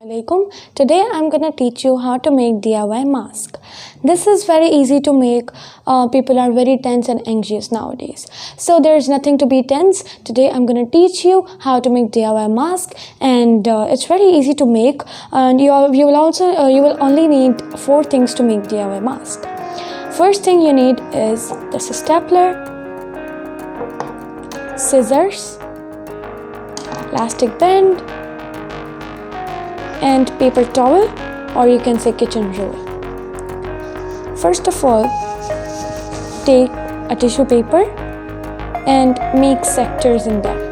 Alaikum. Today I'm gonna teach you how to make DIY mask. This is very easy to make. People are very tense and anxious nowadays, so there's nothing to be tense. Today I'm gonna teach you how to make DIY mask, and it's very easy to make. And you will only need 4 things to make DIY mask. First thing you need is this stapler, scissors, elastic band, and paper towel, or you can say kitchen roll. First of all, take a tissue paper and make sectors in that.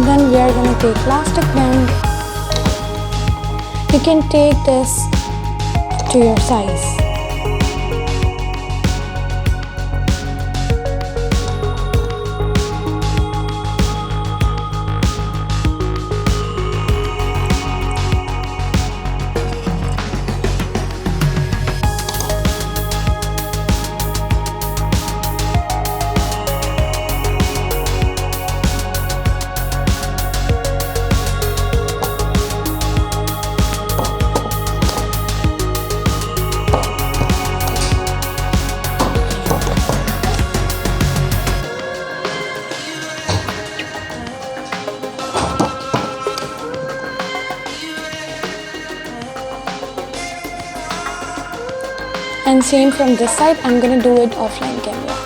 Then we are going to take elastic band. You can take this to your size. And same from this side, I'm gonna do it offline camera.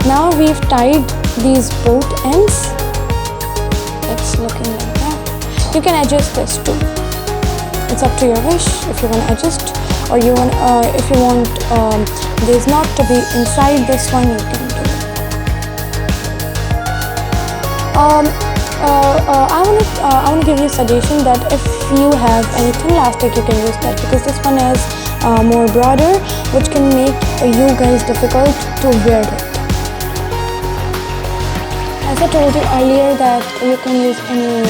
Now we've tied these both ends. It's looking like that. You can adjust this too. It's up to your wish if you want to adjust, or if you want this knot to be inside this one, you can do it. I want to give you a suggestion that if you have any thin elastic, you can use that, because this one is more broader, which can make you guys difficult to wear it. As I told you earlier that you can use any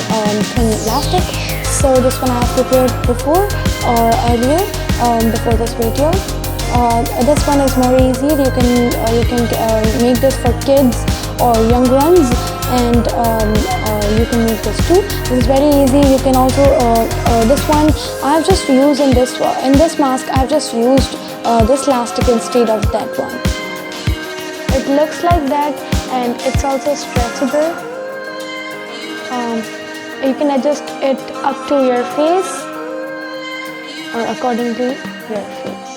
thin elastic, so this one I have prepared before or earlier before this video. This one is more easy. You can make this for kids or young ones, and you can make this too. This is very easy. You can also this one I have just used in this mask. I have just used this elastic instead of that one. It looks like that, and it's also stretchable. You can adjust it up to your face or accordingly your face.